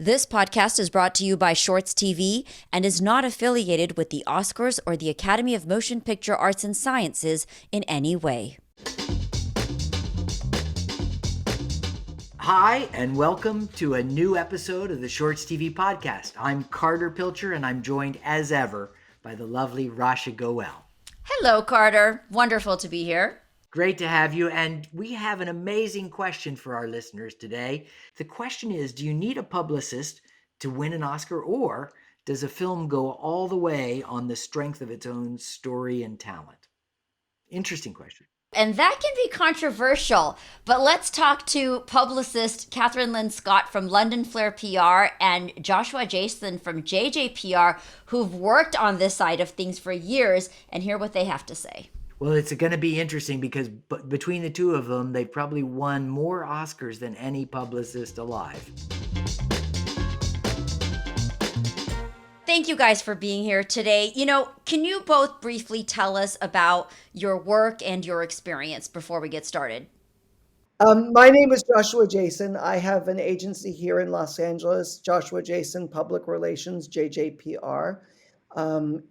This podcast is brought to you by ShortsTV and is not affiliated with the Oscars or the Academy of Motion Picture Arts and Sciences in any way. Hi, and welcome to a new episode of the ShortsTV podcast. I'm Carter Pilcher, and I'm joined as ever by the lovely Rasha Goel. Hello, Carter. Wonderful to be here. Great to have you, and we have an amazing question for our listeners today. The question is, do you need a publicist to win an Oscar, or does a film go all the way on the strength of its own story and talent? Interesting question. And that can be controversial, but let's talk to publicist Catherine Lynn Scott from London Flair PR and Joshua Jason from JJPR, who've worked on this side of things for years, and hear what they have to say. Well, it's going to be interesting because between the two of them, they've probably won more Oscars than any publicist alive. Thank you guys for being here today. Can you both briefly tell us about your work and your experience before we get started? My name is Joshua Jason. I have an agency here in Los Angeles, Joshua Jason Public Relations, JJPR.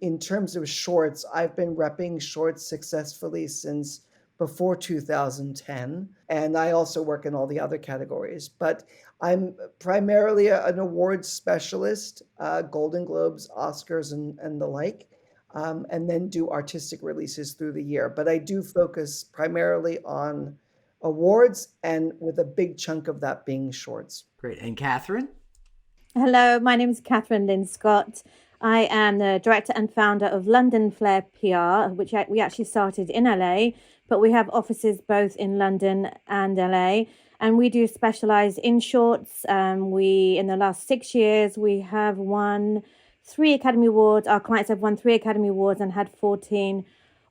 In terms of shorts, I've been repping shorts successfully since before 2010, and I also work in all the other categories. But I'm primarily an awards specialist, Golden Globes, Oscars, and the like, and then do artistic releases through the year. But I do focus primarily on awards, and with a big chunk of that being shorts. Great. And Catherine? Hello, my name is Catherine Lynn Scott. I am the director and founder of London Flair PR, which we actually started in LA, but we have offices both in London and LA, and we do specialize in shorts. In the last 6 years, we have won 3 Academy Awards. Our clients have won 3 Academy Awards and had 14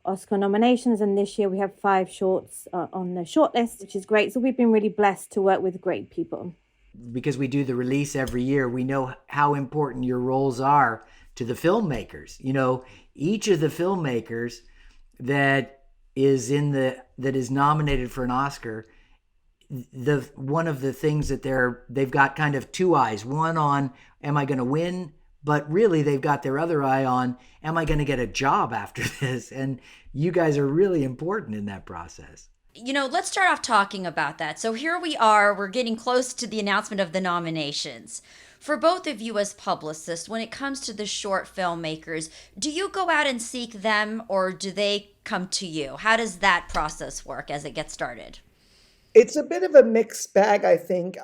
Oscar nominations, and this year we have 5 shorts on the shortlist, which is great. So we've been really blessed to work with great people. Because we do the release every year, we know how important your roles are to the filmmakers. Each of the filmmakers that is nominated for an Oscar, one of the things that they've got kind of 2 eyes. One on, am I going to win? But really, they've got their other eye on, am I going to get a job after this? And you guys are really important in that process. Let's start off talking about that. So here we are, we're getting close to the announcement of the nominations. For both of you as publicists, when it comes to the short filmmakers, do you go out and seek them, or do they come to you? How does that process work as it gets started? It's a bit of a mixed bag, I think.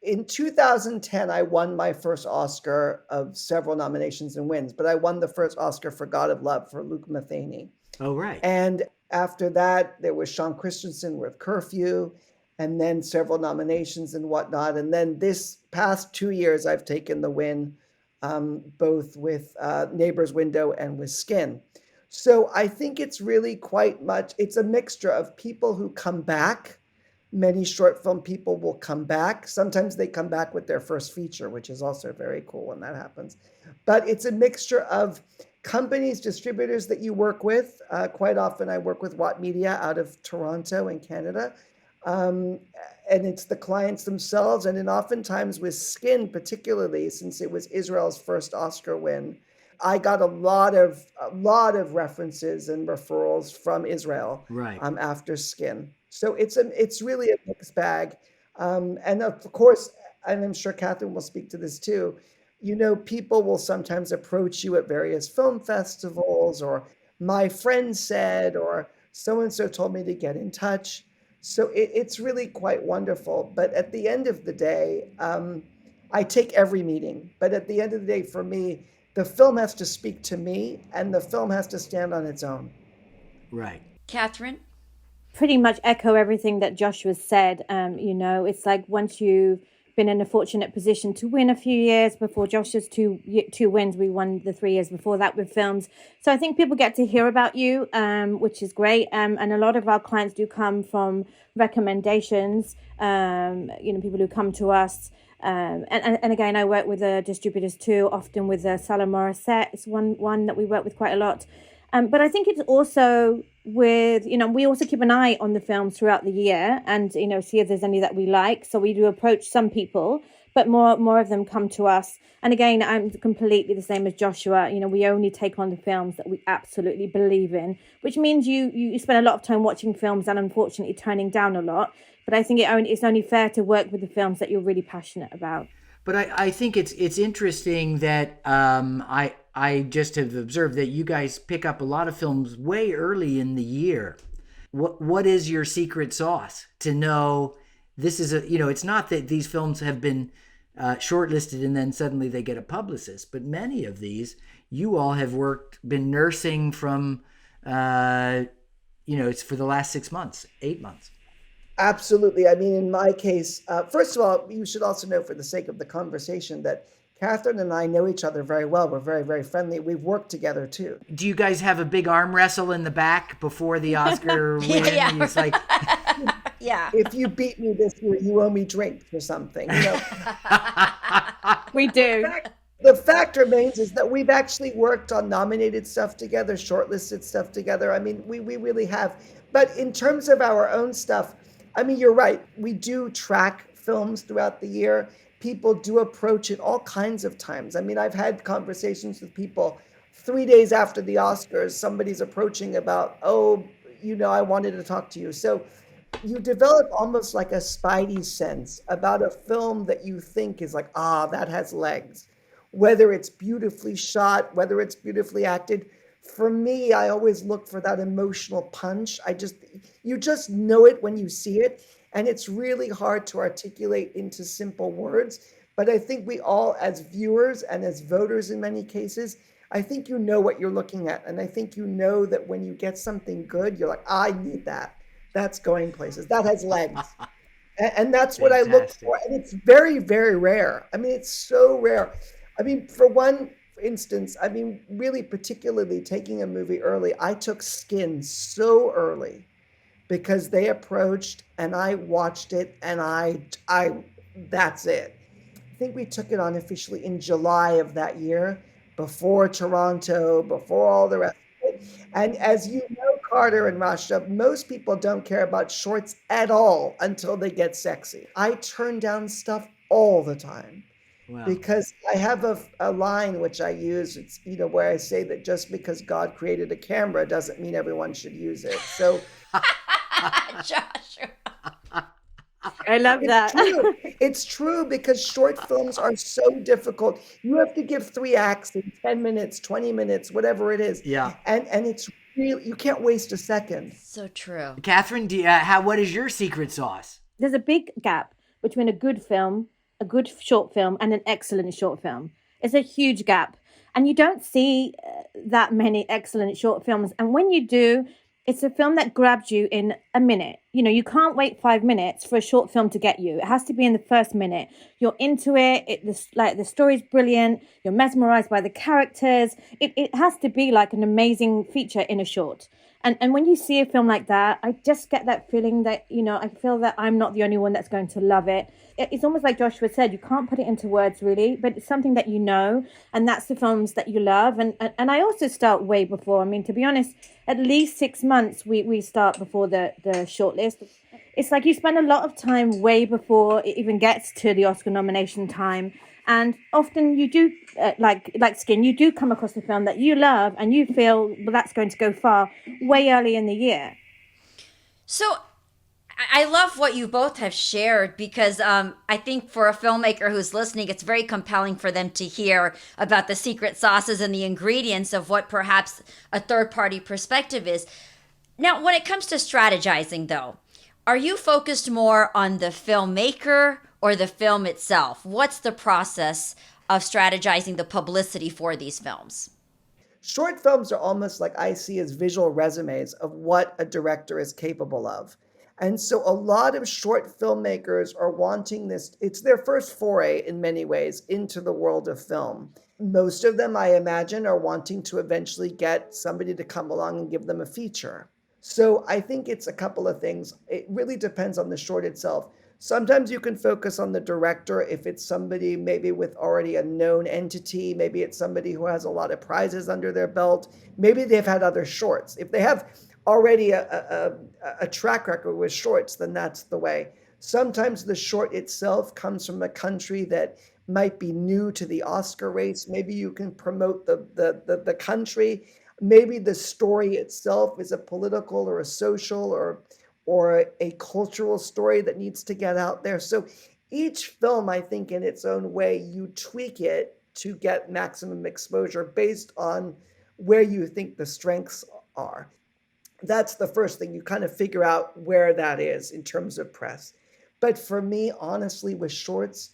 In 2010, I won my first Oscar of several nominations and wins, but I won the first Oscar for God of Love for Luke Matheny. Oh, right. And after that, there was Sean Christensen with Curfew, and then several nominations and whatnot. And then this past 2 years, I've taken the win, both with Neighbor's Window and with Skin. So I think it's really it's a mixture of people who come back. Many short film people will come back. Sometimes they come back with their first feature, which is also very cool when that happens. But it's a mixture of companies, distributors that you work with. Quite often I work with Watt Media out of Toronto in Canada. And it's the clients themselves. And then oftentimes with Skin, particularly since it was Israel's first Oscar win, I got a lot of references and referrals from Israel after Skin. So it's really a mixed bag. And of course, and I'm sure Catherine will speak to this too, people will sometimes approach you at various film festivals, or my friend said, or so-and-so told me to get in touch. So it's really quite wonderful. But at the end of the day, I take every meeting. But at the end of the day, for me, the film has to speak to me, and the film has to stand on its own. Right. Catherine? Pretty much echo everything that Joshua said. It's like once you've been in a fortunate position to win a few years before Joshua's two wins, we won the 3 years before that with films. So I think people get to hear about you, which is great. And a lot of our clients do come from recommendations, people who come to us. And again, I work with distributors too, often with Salah Morissette. It's one that we work with quite a lot. But I think it's also with, we also keep an eye on the films throughout the year and, see if there's any that we like. So we do approach some people, but more of them come to us. And again, I'm completely the same as Joshua. We only take on the films that we absolutely believe in, which means you spend a lot of time watching films and unfortunately turning down a lot. But I think it's only fair to work with the films that you're really passionate about. But I think it's interesting that I just have observed that you guys pick up a lot of films way early in the year. What is your secret sauce to know this is it's not that these films have been shortlisted and then suddenly they get a publicist, but many of these you all have been nursing from it's for the last 6 months, 8 months. Absolutely. I mean, in my case, first of all, you should also know, for the sake of the conversation, that Catherine and I know each other very well. We're very, very friendly. We've worked together too. Do you guys have a big arm wrestle in the back before the Oscar win? Yeah. It's like, Yeah. If you beat me this year, you owe me drinks or something. We do. The fact remains is that we've actually worked on nominated stuff together, shortlisted stuff together. I mean, we really have. But in terms of our own stuff, I mean, you're right. We do track films throughout the year. People do approach it all kinds of times. I mean, I've had conversations with people 3 days after the Oscars. Somebody's approaching about, I wanted to talk to you. So you develop almost like a spidey sense about a film that you think is like, that has legs. Whether it's beautifully shot, whether it's beautifully acted. For me, I always look for that emotional punch. You just know it when you see it. And it's really hard to articulate into simple words. But I think we all, as viewers and as voters in many cases, I think you know what you're looking at. And I think you know that when you get something good, you're like, I need that. That's going places. That has legs. And that's what I look for. And it's very, very rare. I mean, it's so rare. I mean, for one instance, I mean, really particularly taking a movie early, I took Skin so early because they approached and I watched it and I that's it. I think we took it on officially in July of that year, before Toronto, before all the rest of it. And as you know, Carter and Rasha, most people don't care about shorts at all until they get sexy. I turn down stuff all the time. Wow. Because I have a line which I use, it's where I say that just because God created a camera doesn't mean everyone should use it. So Joshua. I love that. True. It's true because short films are so difficult. You have to give 3 acts in 10 minutes, 20 minutes, whatever it is. Yeah. And it's really, you can't waste a second. So true. Catherine, what is your secret sauce? There's a big gap between a good film, a good short film, and an excellent short film. It's a huge gap. And you don't see that many excellent short films. And when you do, it's a film that grabs you in a minute. You can't wait 5 minutes for a short film to get you. It has to be in the first minute. You're into it. The story's brilliant. You're mesmerized by the characters. It has to be like an amazing feature in a short. And when you see a film like that, I just get that feeling that, I feel that I'm not the only one that's going to love it. It's almost like Joshua said, you can't put it into words really, but it's something that and that's the films that you love. And I also start way before. I mean, to be honest, at least 6 months we start before the shortlist. It's like you spend a lot of time way before it even gets to the Oscar nomination time. And often you do, like Skin, you do come across a film that you love and you feel, well, that's going to go far way early in the year. So I love what you both have shared because I think for a filmmaker who's listening, it's very compelling for them to hear about the secret sauces and the ingredients of what perhaps a third-party perspective is. Now, when it comes to strategizing, though, are you focused more on the filmmaker or the film itself? What's the process of strategizing the publicity for these films? Short films are almost like I see as visual resumes of what a director is capable of. And so a lot of short filmmakers are wanting this. It's their first foray in many ways into the world of film. Most of them, I imagine, are wanting to eventually get somebody to come along and give them a feature. So I think it's a couple of things. It really depends on the short itself. Sometimes you can focus on the director if it's somebody maybe with already a known entity. Maybe it's somebody who has a lot of prizes under their belt. Maybe they've had other shorts. If they have already a track record with shorts, then that's the way. Sometimes the short itself comes from a country that might be new to the Oscar race. Maybe you can promote the country. Maybe the story itself is a political or a social or a cultural story that needs to get out there. So each film, I think, in its own way, you tweak it to get maximum exposure based on where you think the strengths are. That's the first thing. You kind of figure out where that is in terms of press. But for me, honestly, with shorts,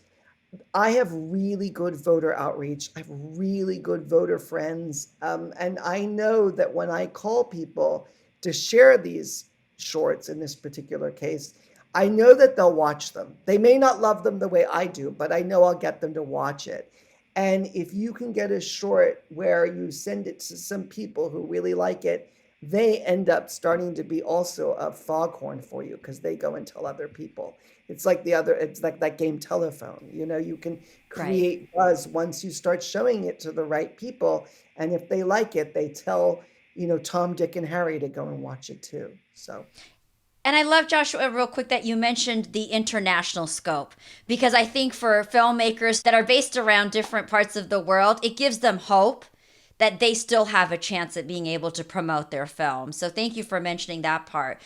I have really good voter outreach. I have really good voter friends. And I know that when I call people to share these shorts in this particular case, I know that they'll watch them. They may not love them the way I do, but I know I'll get them to watch it. And if you can get a short where you send it to some people who really like it, they end up starting to be also a foghorn for you because they go and tell other people. It's like that game Telephone. You can create buzz once you start showing it to the right people. And if they like it, they tell, Tom, Dick, and Harry to go and watch it too. So. And I love, Joshua, real quick, that you mentioned the international scope, because I think for filmmakers that are based around different parts of the world, it gives them hope that they still have a chance at being able to promote their film. So thank you for mentioning that part.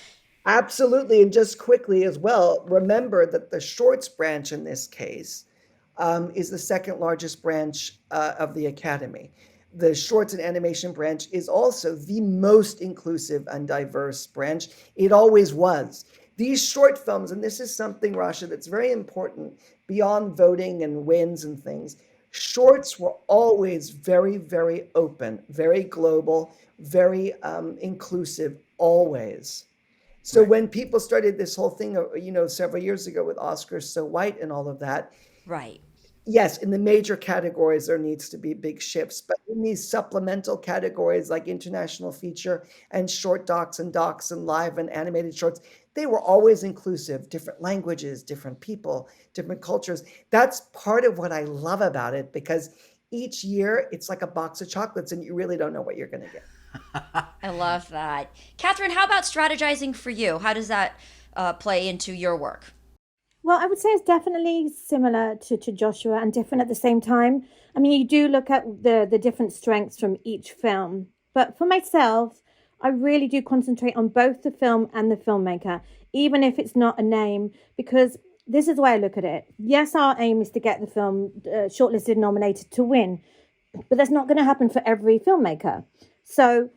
Absolutely. And just quickly as well, remember that the shorts branch in this case is the second largest branch of the Academy. The shorts and animation branch is also the most inclusive and diverse branch. It always was. These short films, and this is something, Rasha, that's very important beyond voting and wins and things. Shorts were always very, very open, very global, very inclusive, always. So when people started this whole thing, several years ago with Oscars So White and all of that, right? Yes, in the major categories, there needs to be big shifts. But in these supplemental categories like international feature and short docs and live and animated shorts, they were always inclusive, different languages, different people, different cultures. That's part of what I love about it, because each year it's like a box of chocolates and you really don't know what you're going to get. I love that. Catherine, how about strategizing for you? How does that play into your work? Well, I would say it's definitely similar to Joshua and different at the same time. I mean, you do look at the different strengths from each film. But for myself, I really do concentrate on both the film and the filmmaker, even if it's not a name, because this is the way I look at it. Yes, our aim is to get the film shortlisted, nominated to win, but that's not going to happen for every filmmaker. So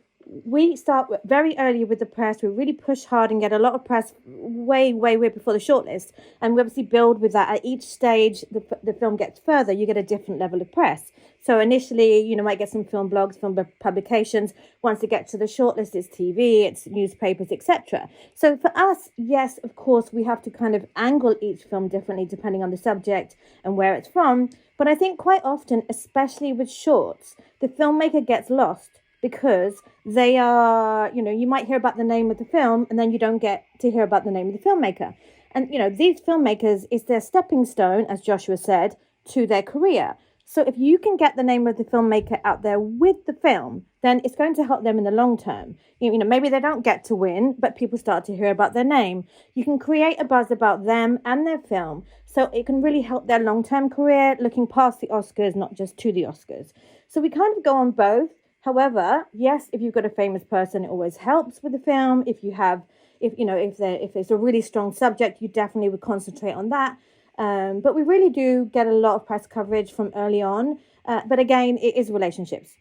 we start very early with the press. We really push hard and get a lot of press way before the shortlist. And we obviously build with that. At each stage, the film gets further, you get a different level of press. So initially, you might get some film blogs, film publications. Once it gets to the shortlist, it's TV, it's newspapers, etc. So for us, yes, of course, we have to kind of angle each film differently depending on the subject and where it's from. But I think quite often, especially with shorts, the filmmaker gets lost because they are, you might hear about the name of the film and then you don't get to hear about the name of the filmmaker. And, these filmmakers is their stepping stone, as Joshua said, to their career. So if you can get the name of the filmmaker out there with the film, then it's going to help them in the long term. Maybe they don't get to win, but people start to hear about their name. You can create a buzz about them and their film. So it can really help their long-term career, looking past the Oscars, not just to the Oscars. So we kind of go on both. However, yes, if you've got a famous person, it always helps with the film. If it's a really strong subject, you definitely would concentrate on that. But we really do get a lot of press coverage from early on. But again, it is relationships.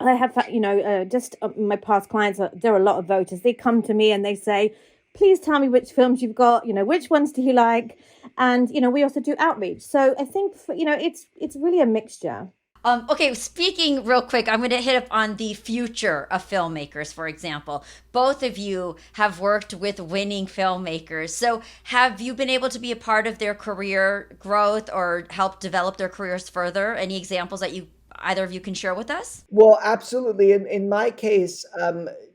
I have, just my past clients, there are a lot of voters. They come to me and they say, please tell me which films you've got, which ones do you like? And, we also do outreach. So I think, it's really a mixture. Okay, speaking real quick, I'm going to hit up on the future of filmmakers, for example. Both of you have worked with winning filmmakers. So have you been able to be a part of their career growth or help develop their careers further? Any examples that either of you can share with us? Well, absolutely. In my case,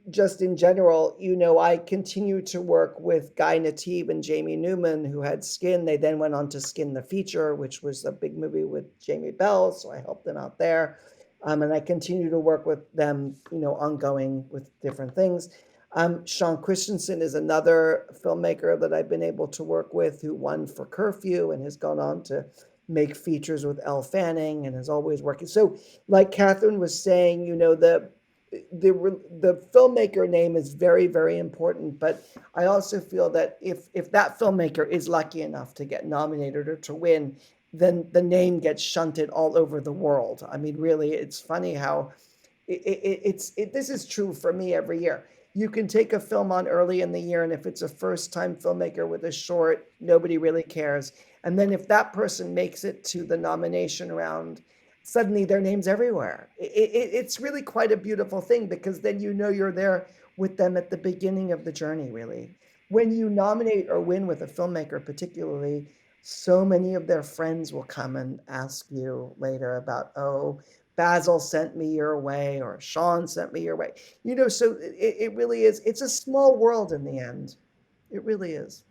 just in general, I continue to work with Guy Nateeb and Jamie Newman, who had Skin. They then went on to Skin the Feature, which was a big movie with Jamie Bell. So I helped them out there. And I continue to work with them, ongoing with different things. Sean Christensen is another filmmaker that I've been able to work with who won for Curfew and has gone on to make features with Elle Fanning and is always working. So, like Catherine was saying, the filmmaker name is very, very important. But I also feel that if that filmmaker is lucky enough to get nominated or to win, then the name gets shunted all over the world. I mean, really, it's funny how this is true for me every year. You can take a film on early in the year, and if it's a first-time filmmaker with a short, nobody really cares. And then if that person makes it to the nomination round, suddenly their name's everywhere. It's really quite a beautiful thing because then you're there with them at the beginning of the journey, really. When you nominate or win with a filmmaker, particularly, so many of their friends will come and ask you later about, oh, Basil sent me your way or Sean sent me your way. So it really is. It's a small world in the end. It really is.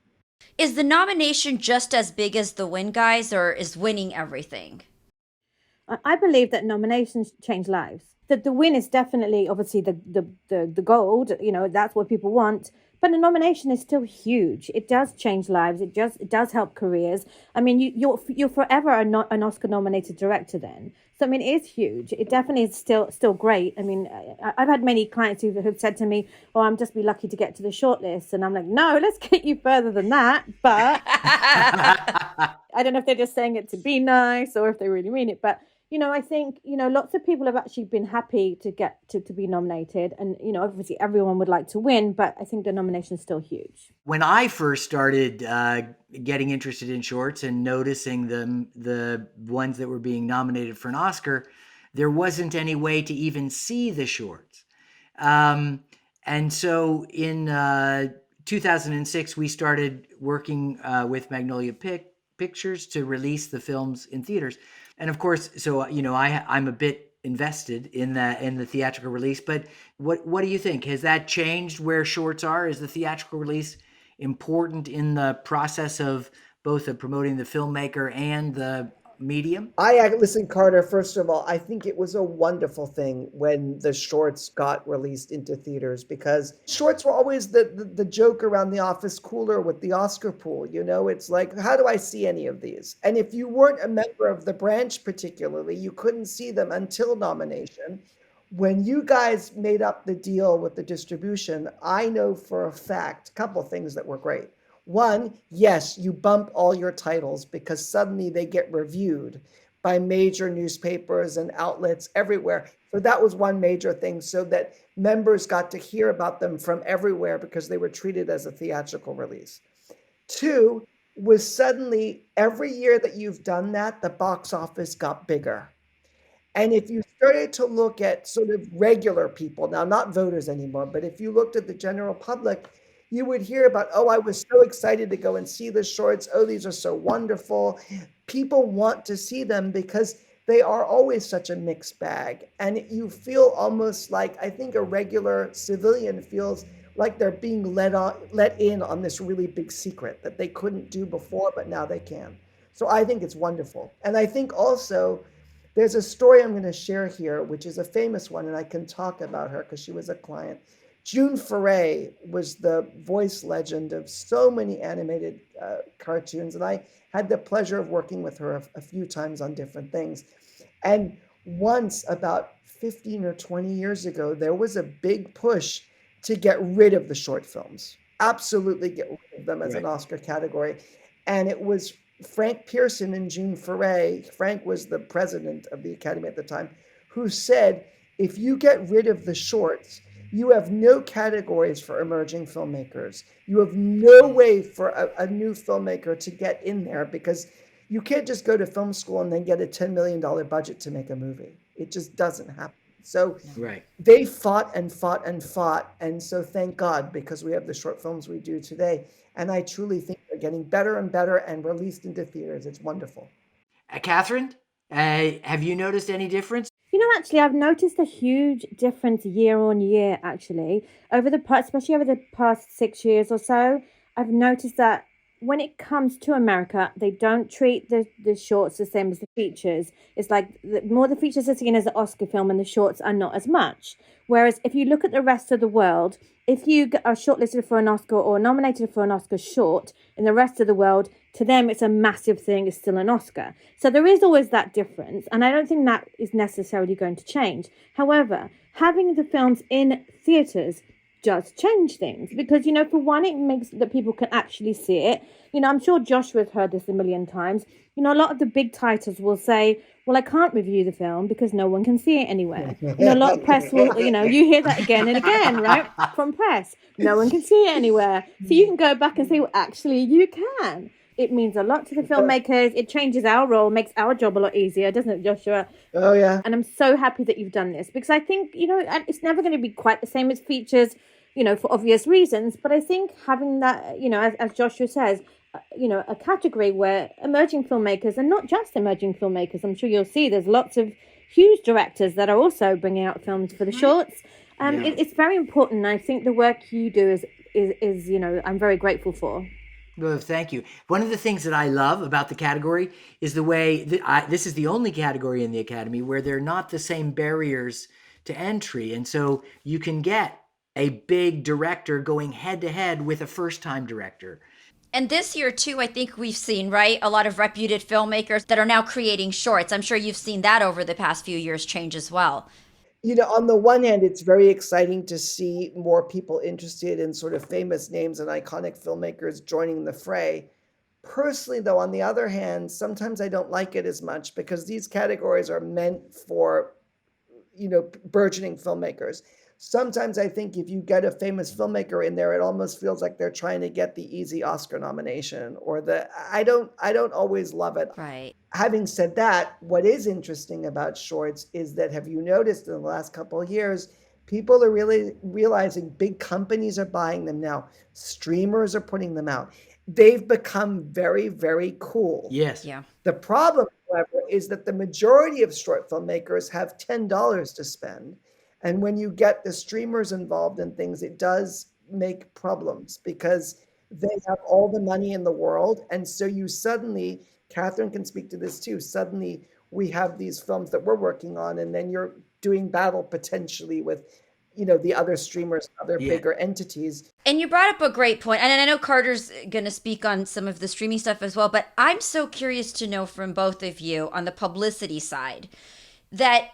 Is the nomination just as big as the win, guys, or is winning everything? I believe that nominations change lives. That the win is definitely, obviously, the gold. That's what people want. But the nomination is still huge. It does change lives. It does help careers. I mean, you're forever an Oscar-nominated director then. So, I mean, it is huge. It definitely is still great. I mean, I've had many clients who've said to me, oh, I'm just be lucky to get to the shortlist. And I'm like, no, let's get you further than that. But I don't know if they're just saying it to be nice or if they really mean it. But I think, lots of people have actually been happy to get to be nominated. And, obviously everyone would like to win, but I think the nomination is still huge. When I first started getting interested in shorts and noticing the ones that were being nominated for an Oscar, there wasn't any way to even see the shorts. And so in 2006, we started working with Magnolia Pictures to release the films in theaters. And of course, so I'm a bit invested in the theatrical release. But what do you think? Has that changed where shorts are? Is the theatrical release important in the process of both of promoting the filmmaker and the medium? Listen, Carter, first of all, I think it was a wonderful thing when the shorts got released into theaters because shorts were always the joke around the office cooler with the Oscar pool. It's like, how do I see any of these? And if you weren't a member of the branch particularly, you couldn't see them until nomination. When you guys made up the deal with the distribution, I know for a fact, a couple of things that were great. One, yes, you bump all your titles because suddenly they get reviewed by major newspapers and outlets everywhere. So that was one major thing, so that members got to hear about them from everywhere because they were treated as a theatrical release. Two was suddenly every year that you've done that, the box office got bigger. And if you started to look at sort of regular people, now not voters anymore, but if you looked at the general public, you would hear about, oh, I was so excited to go and see the shorts. Oh, these are so wonderful. People want to see them because they are always such a mixed bag. And you feel almost like, I think a regular civilian feels like they're being let in on this really big secret that they couldn't do before, but now they can. So I think it's wonderful. And I think also there's a story I'm going to share here, which is a famous one, and I can talk about her because she was a client. June Foray was the voice legend of so many animated cartoons, and I had the pleasure of working with her a few times on different things. And once, about 15 or 20 years ago, there was a big push to get rid of the short films, absolutely get rid of them as an Oscar category. And it was Frank Pearson and June Foray, Frank was the president of the Academy at the time, who said, if you get rid of the shorts, you have no categories for emerging filmmakers. You have no way for a new filmmaker to get in there because you can't just go to film school and then get a $10 million budget to make a movie. It just doesn't happen. So they fought and fought and fought. And so thank God, because we have the short films we do today. And I truly think they're getting better and better and released into theaters. It's wonderful. Catherine, have you noticed any difference? Actually, I've noticed a huge difference year on year, actually, especially over the past 6 years or so. I've noticed that when it comes to America, they don't treat the shorts the same as the features. It's like more the features are seen as an Oscar film and the shorts are not as much. Whereas if you look at the rest of the world, if you are shortlisted for an Oscar or nominated for an Oscar short in the rest of the world, to them it's a massive thing, it's still an Oscar. So there is always that difference, and I don't think that is necessarily going to change. However, having the films in theatres does change things because, for one, it makes that people can actually see it. I'm sure Joshua's heard this a million times. A lot of the big titles will say, well, I can't review the film because no one can see it anywhere. A lot of press will, you hear that again and again, right? From press. No one can see it anywhere. So you can go back and say, well, actually, you can. It means a lot to the filmmakers. It changes our role, makes our job a lot easier, doesn't it, Joshua? Oh, yeah. And I'm so happy that you've done this because I think, it's never going to be quite the same as features, for obvious reasons. But I think having that, as Joshua says, a category where emerging filmmakers, and not just emerging filmmakers, I'm sure you'll see there's lots of huge directors that are also bringing out films for the shorts. It's very important. And I think the work you do is I'm very grateful for. Well, thank you. One of the things that I love about the category is the way that this is the only category in the Academy where they're not the same barriers to entry. And so you can get a big director going head to head with a first-time director. And this year, too, I think we've seen, right, a lot of reputed filmmakers that are now creating shorts. I'm sure you've seen that over the past few years change as well. On the one hand, it's very exciting to see more people interested in sort of famous names and iconic filmmakers joining the fray. Personally, though, on the other hand, sometimes I don't like it as much because these categories are meant for, burgeoning filmmakers. Sometimes I think if you get a famous filmmaker in there, it almost feels like they're trying to get the easy Oscar nomination I don't always love it. Right. Having said that, what is interesting about shorts is that, have you noticed in the last couple of years, people are really realizing big companies are buying them now. Streamers are putting them out. They've become very, very cool. Yes. Yeah. The problem, however, is that the majority of short filmmakers have $10 to spend. And when you get the streamers involved in things, it does make problems because they have all the money in the world. And so you suddenly, Catherine can speak to this too, suddenly we have these films that we're working on, and then you're doing battle potentially with, the other streamers, other bigger entities. And you brought up a great point. And I know Carter's going to speak on some of the streaming stuff as well, but I'm so curious to know from both of you on the publicity side that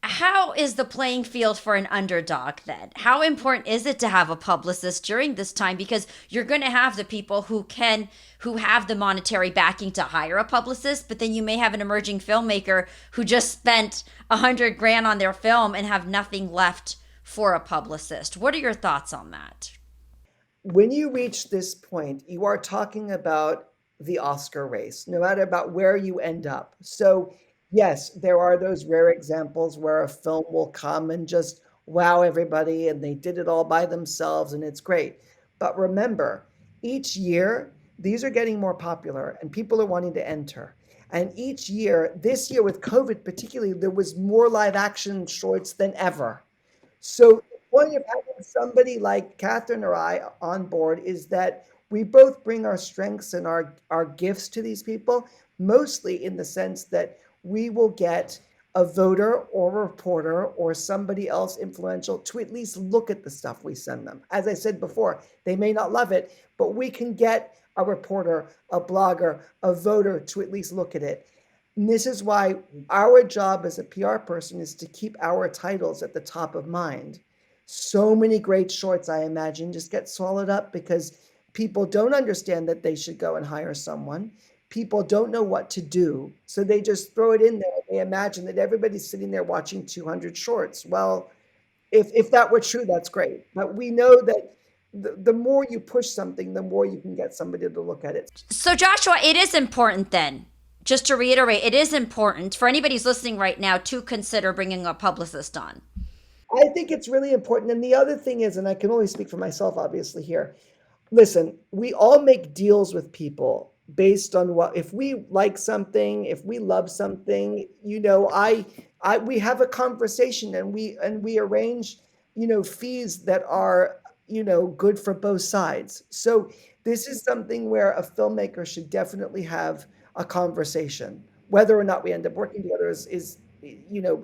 how is the playing field for an underdog then? How important is it to have a publicist during this time? Because you're going to have the people who have the monetary backing to hire a publicist, but then you may have an emerging filmmaker who just spent $100,000 on their film and have nothing left for a publicist. What are your thoughts on that? When you reach this point, you are talking about the Oscar race, no matter about where you end up. So yes, there are those rare examples where a film will come and just wow everybody and they did it all by themselves and it's great. But remember, each year, these are getting more popular and people are wanting to enter. And each year, this year with COVID particularly, there was more live action shorts than ever. So the point of having somebody like Catherine or I on board is that we both bring our strengths and our gifts to these people, mostly in the sense that we will get a voter or a reporter or somebody else influential to at least look at the stuff we send them. As I said before, they may not love it, but we can get a reporter, a blogger, a voter to at least look at it. And this is why our job as a PR person is to keep our titles at the top of mind. So many great shorts, I imagine, just get swallowed up because people don't understand that they should go and hire someone. People don't know what to do, so they just throw it in there. They imagine that everybody's sitting there watching 200 shorts. Well, if that were true, that's great. But we know that the more you push something, the more you can get somebody to look at it. So Joshua, it is important then, just to reiterate, it is important for anybody who's listening right now to consider bringing a publicist on. I think it's really important. And the other thing is, and I can only speak for myself, obviously, here. Listen, we all make deals with people based on if we like something, if we love something, we have a conversation and we arrange, fees that are, good for both sides. So this is something where a filmmaker should definitely have a conversation. Whether or not we end up working together is you know,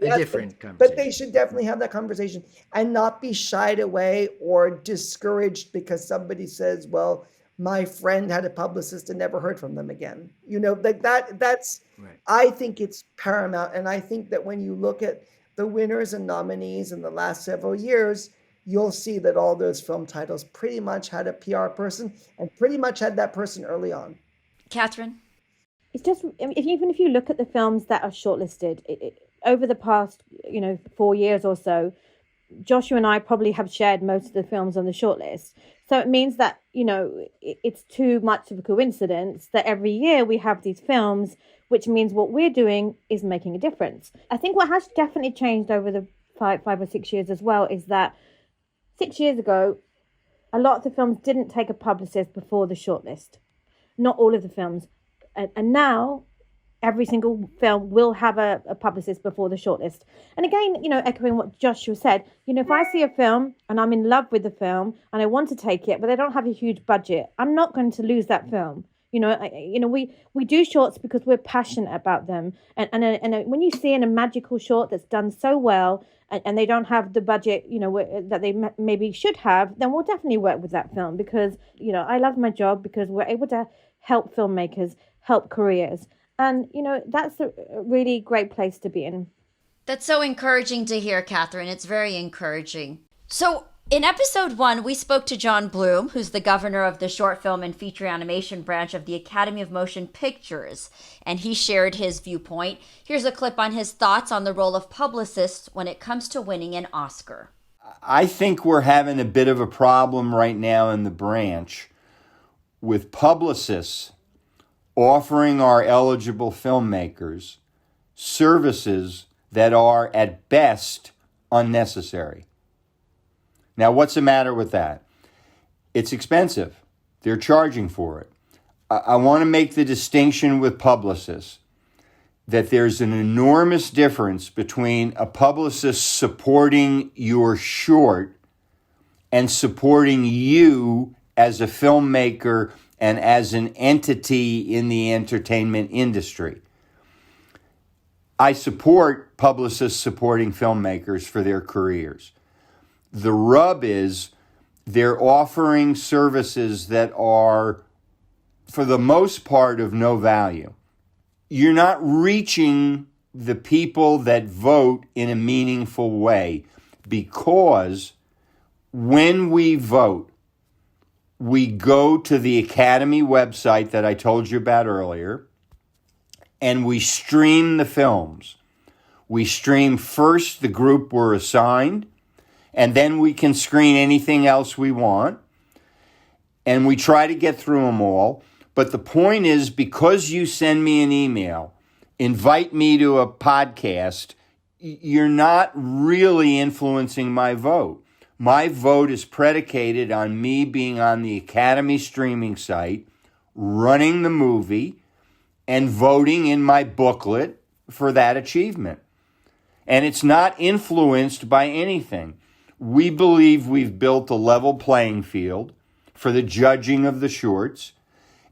A yes, different but conversation. they should definitely have that conversation and not be shied away or discouraged because somebody says, well, my friend had a publicist and never heard from them again. Like that's, Right. I think it's paramount. And I think that when you look at the winners and nominees in the last several years, you'll see that all those film titles pretty much had a PR person and pretty much had that person early on. Catherine? It's just, even if you look at the films that are shortlisted, over the past, 4 years or so, Joshua and I probably have shared most of the films on the shortlist. So it means that, it's too much of a coincidence that every year we have these films, which means what we're doing is making a difference. I think what has definitely changed over the five or 6 years as well is that 6 years ago, a lot of the films didn't take a publicist before the shortlist. Not all of the films. And now every single film will have a publicist before the shortlist. And again, echoing what Joshua said, if I see a film and I'm in love with the film and I want to take it, but they don't have a huge budget, I'm not going to lose that film. We do shorts because we're passionate about them. And when you see in a magical short that's done so well and they don't have the budget, that they maybe should have, then we'll definitely work with that film because, I love my job because we're able to help filmmakers, help careers. And, that's a really great place to be in. That's so encouraging to hear, Catherine. It's very encouraging. So in episode 1, we spoke to John Bloom, who's the governor of the short film and feature animation branch of the Academy of Motion Pictures, and he shared his viewpoint. Here's a clip on his thoughts on the role of publicists when it comes to winning an Oscar. I think we're having a bit of a problem right now in the branch with publicists offering our eligible filmmakers services that are at best unnecessary. Now, what's the matter with that? It's expensive. They're charging for it. I want to make the distinction with publicists that there's an enormous difference between a publicist supporting your short and supporting you as a filmmaker and as an entity in the entertainment industry. I support publicists supporting filmmakers for their careers. The rub is they're offering services that are, for the most part, of no value. You're not reaching the people that vote in a meaningful way because when we vote, we go to the Academy website that I told you about earlier, and we stream the films. We stream first the group we're assigned, and then we can screen anything else we want, and we try to get through them all. But the point is, because you send me an email, invite me to a podcast, you're not really influencing my vote. My vote is predicated on me being on the Academy streaming site, running the movie, and voting in my booklet for that achievement. And it's not influenced by anything. We believe we've built a level playing field for the judging of the shorts,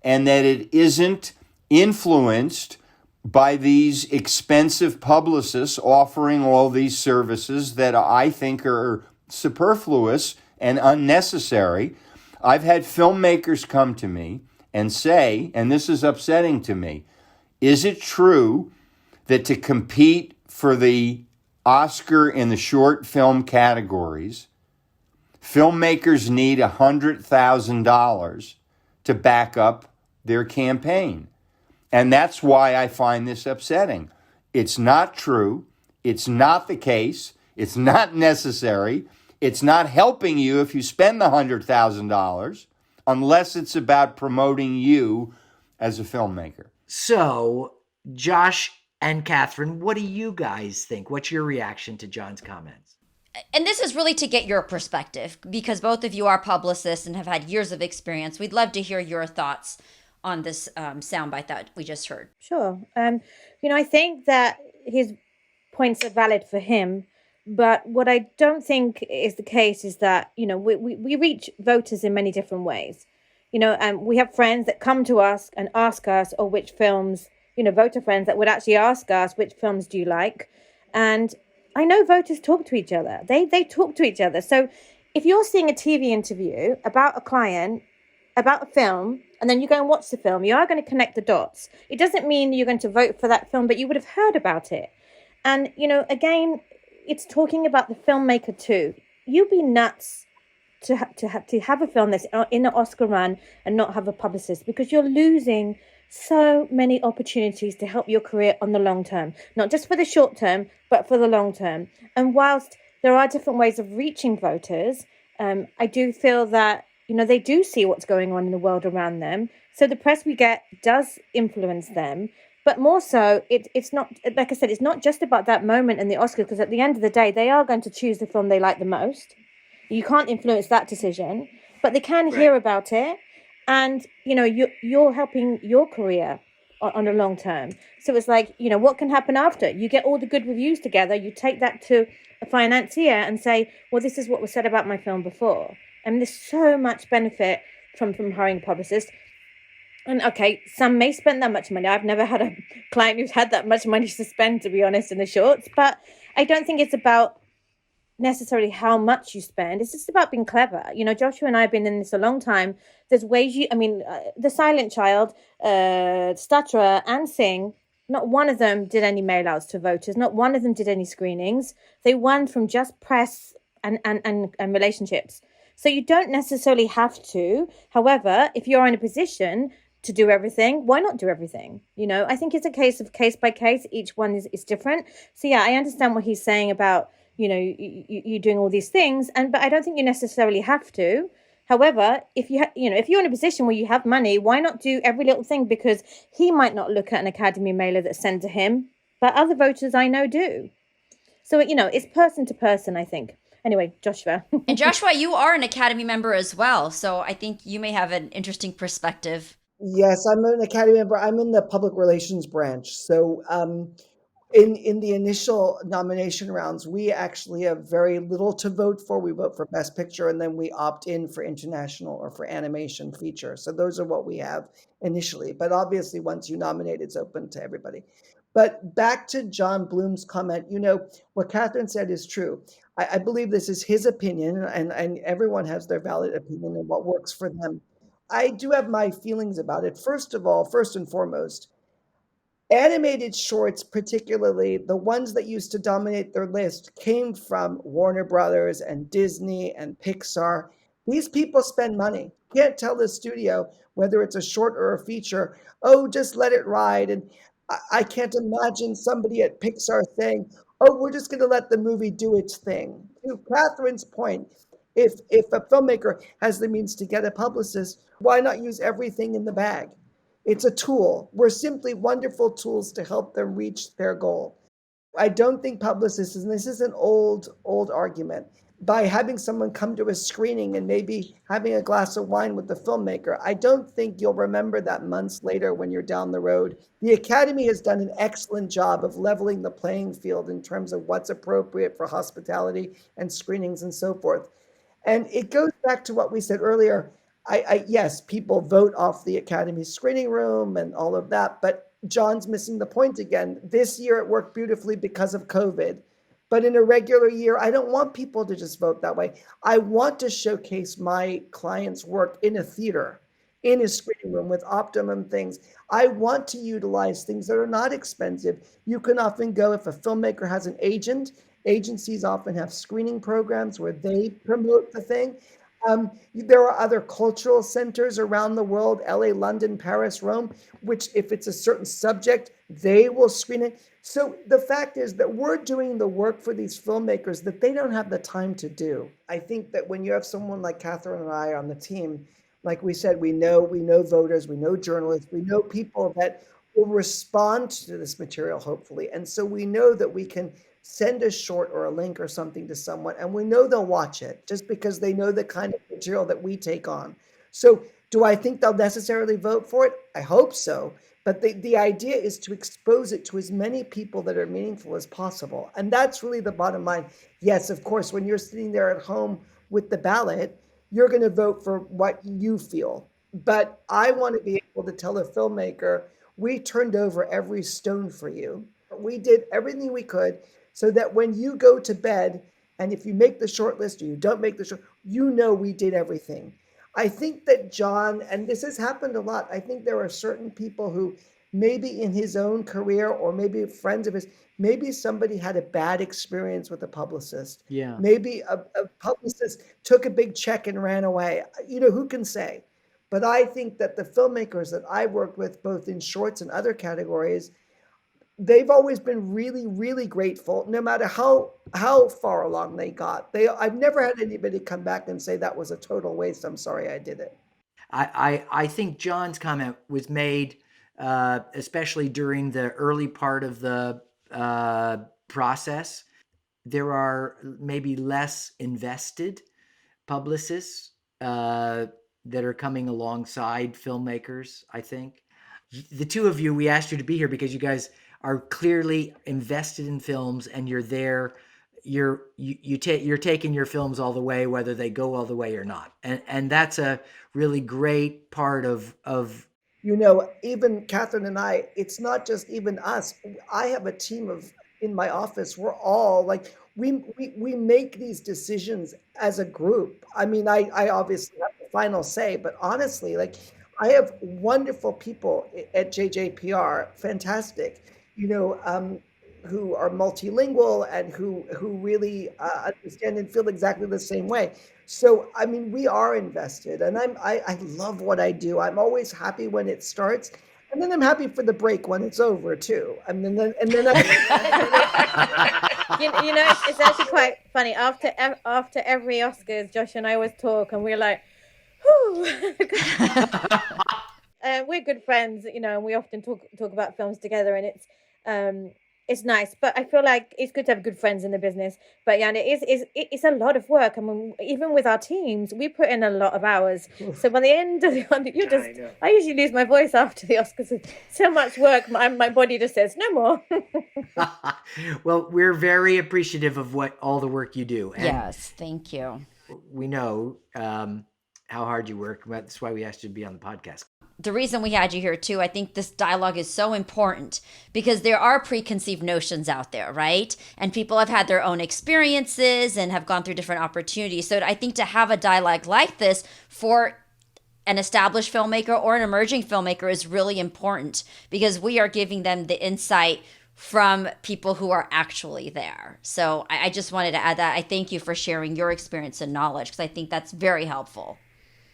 and that it isn't influenced by these expensive publicists offering all these services that I think are superfluous and unnecessary. I've had filmmakers come to me and say, and this is upsetting to me, is it true that to compete for the Oscar in the short film categories, filmmakers need $100,000 to back up their campaign? And that's why I find this upsetting. It's not true. It's not the case. It's not necessary. It's not helping you if you spend the $100,000 unless it's about promoting you as a filmmaker. So, Josh and Catherine, what do you guys think? What's your reaction to John's comments? And this is really to get your perspective because both of you are publicists and have had years of experience. We'd love to hear your thoughts on this soundbite that we just heard. Sure. I think that his points are valid for him, But what I don't think is the case is that, we reach voters in many different ways. We have friends that come to us and ask us, or which films, voter friends that would actually ask us, which films do you like? And I know voters talk to each other. They talk to each other. So if you're seeing a TV interview about a client, about a film, and then you go and watch the film, you are going to connect the dots. It doesn't mean you're going to vote for that film, but you would have heard about it. And, again, it's talking about the filmmaker too. You'd be nuts to have a film that's in an Oscar run and not have a publicist, because you're losing so many opportunities to help your career on the long term, not just for the short term, but for the long term. And whilst there are different ways of reaching voters, I do feel that, they do see what's going on in the world around them. So the press we get does influence them. But more so, it's not, like I said, it's not just about that moment in the Oscars, because at the end of the day, they are going to choose the film they like the most. You can't influence that decision, but they can hear about it. And, you're helping your career on a long term. So it's like, what can happen after? You get all the good reviews together. You take that to a financier and say, well, this is what was said about my film before. And there's so much benefit from hiring a publicist. And okay, some may spend that much money. I've never had a client who's had that much money to spend, to be honest, in the shorts. But I don't think it's about necessarily how much you spend. It's just about being clever. Joshua and I have been in this a long time. There's ways the Silent Child, Stutterer and Sing, not one of them did any mail outs to voters. Not one of them did any screenings. They won from just press and relationships. So you don't necessarily have to. However, if you're in a position to do everything, why not do everything? I think it's a case of case by case. Each one is different. So yeah, I understand what he's saying about, you doing all these things, but I don't think you necessarily have to. However, if if you're in a position where you have money, why not do every little thing? Because he might not look at an Academy mailer that's sent to him, but other voters I know do. So, it's person to person, I think. Anyway, Joshua. And Joshua, you are an Academy member as well, so I think you may have an interesting perspective. Yes, I'm an Academy member. I'm in the public relations branch. So in the initial nomination rounds, we actually have very little to vote for. We vote for Best Picture, and then we opt in for international or for animation feature. So those are what we have initially. But obviously, once you nominate, it's open to everybody. But back to John Bloom's comment, what Catherine said is true. I believe this is his opinion, and everyone has their valid opinion and what works for them. I do have my feelings about it. First and foremost, animated shorts, particularly the ones that used to dominate their list, came from Warner Brothers and Disney and Pixar. These people spend money. You can't tell the studio, whether it's a short or a feature, oh, just let it ride. And I can't imagine somebody at Pixar saying, oh, we're just going to let the movie do its thing. To Catherine's point, if a filmmaker has the means to get a publicist, why not use everything in the bag? It's a tool. We're simply wonderful tools to help them reach their goal. I don't think publicists, and this is an old argument, by having someone come to a screening and maybe having a glass of wine with the filmmaker, I don't think you'll remember that months later when you're down the road. The Academy has done an excellent job of leveling the playing field in terms of what's appropriate for hospitality and screenings and so forth. And it goes back to what we said earlier. Yes, people vote off the Academy screening room and all of that, but John's missing the point again. This year it worked beautifully because of COVID. But in a regular year, I don't want people to just vote that way. I want to showcase my clients' work in a theater, in a screening room with optimum things. I want to utilize things that are not expensive. You can often go, if a filmmaker has an agent, agencies often have screening programs where they promote the thing. There are other cultural centers around the world, LA, London, Paris, Rome, which if it's a certain subject, they will screen it. So the fact is that we're doing the work for these filmmakers that they don't have the time to do. I think that when you have someone like Catherine and I on the team, like we said, we know voters, we know journalists, we know people that will respond to this material, hopefully. And so we know that we can send a short or a link or something to someone, and we know they'll watch it just because they know the kind of material that we take on. So do I think they'll necessarily vote for it? I hope so. But the idea is to expose it to as many people that are meaningful as possible. And that's really the bottom line. Yes, of course, when you're sitting there at home with the ballot, you're going to vote for what you feel. But I want to be able to tell a filmmaker, we turned over every stone for you. We did everything we could so that when you go to bed, and if you make the short list or you don't make the short, you know we did everything. I think that John, and this has happened a lot, I think there are certain people who maybe in his own career or maybe friends of his, maybe somebody had a bad experience with a publicist. Yeah. Maybe a publicist took a big check and ran away. Who can say? But I think that the filmmakers that I've worked with, both in shorts and other categories, they've always been really, really grateful, no matter how far along they got. I've never had anybody come back and say that was a total waste. I'm sorry I did it. I think John's comment was made, especially during the early part of the process. There are maybe less invested publicists that are coming alongside filmmakers, I think. The two of you, we asked you to be here because you guys are clearly invested in films, and you're there. You're taking your films all the way, whether they go all the way or not, and that's a really great part of. Even Catherine and I. It's not just even us. I have a team in my office. We're all like we make these decisions as a group. I mean, I obviously have the final say, but honestly, like I have wonderful people at JJPR, fantastic. Who are multilingual and who really understand and feel exactly the same way. So, I mean, we are invested, and I love what I do. I'm always happy when it starts, and then I'm happy for the break when it's over too. It's actually quite funny. After every Oscars, Josh and I always talk, and we're like, whew. We're good friends, and we often talk about films together, and it's nice, but I feel like it's good to have good friends in the business. But yeah, and it's a lot of work. I mean, even with our teams, we put in a lot of hours. So by the end of I usually lose my voice after the Oscars. So much work, my body just says no more. Well, we're very appreciative of all the work you do. And yes, thank you. We know how hard you work. That's why we asked you to be on the podcast. The reason we had you here too, I think this dialogue is so important because there are preconceived notions out there, right? And people have had their own experiences and have gone through different opportunities. So I think to have a dialogue like this for an established filmmaker or an emerging filmmaker is really important because we are giving them the insight from people who are actually there. So I just wanted to add that. I thank you for sharing your experience and knowledge because I think that's very helpful.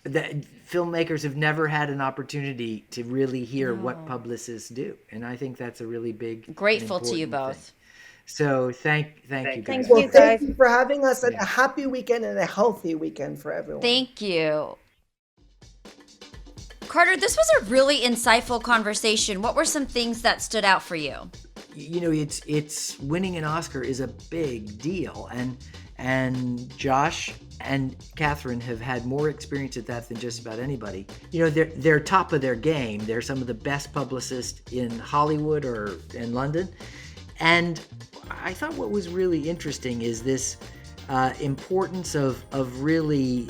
The filmmakers have never had an opportunity to really hear what publicists do, and I think that's a really big. Grateful to you both. Thing. So thank you guys. Well, thank you for having us, and a happy weekend and a healthy weekend for everyone. Thank you. Carter, this was a really insightful conversation. What were some things that stood out for you? It's winning an Oscar is a big deal, and Josh and Catherine have had more experience at that than just about anybody. They're top of their game. They're some of the best publicists in Hollywood or in London. And I thought what was really interesting is this importance of really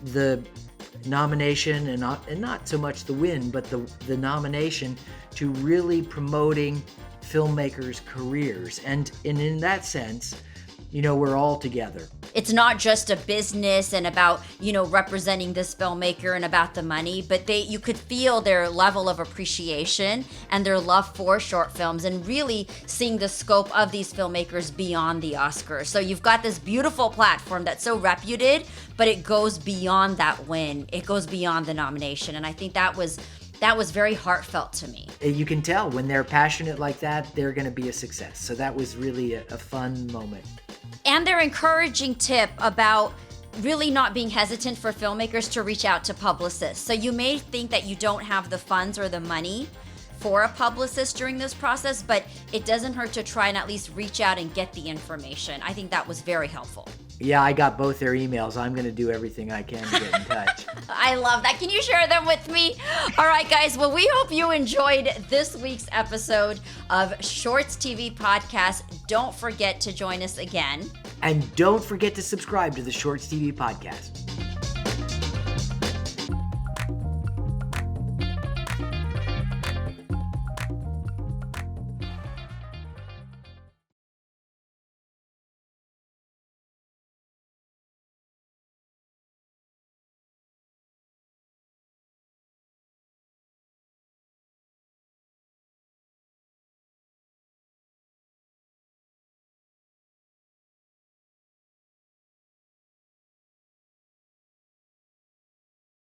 the nomination and not so much the win, but the nomination to really promoting filmmakers' careers. And in that sense, we're all together. It's not just a business and about, representing this filmmaker and about the money, but you could feel their level of appreciation and their love for short films and really seeing the scope of these filmmakers beyond the Oscars. So you've got this beautiful platform that's so reputed, but it goes beyond that win. It goes beyond the nomination. And I think that was very heartfelt to me. You can tell when they're passionate like that, they're going to be a success. So that was really a fun moment. And their encouraging tip about really not being hesitant for filmmakers to reach out to publicists. So you may think that you don't have the funds or the money for a publicist during this process, but it doesn't hurt to try and at least reach out and get the information. I think that was very helpful. Yeah, I got both their emails. I'm going to do everything I can to get in touch. I love that. Can you share them with me? All right, guys. Well, we hope you enjoyed this week's episode of Shorts TV Podcast. Don't forget to join us again. And don't forget to subscribe to the Shorts TV Podcast.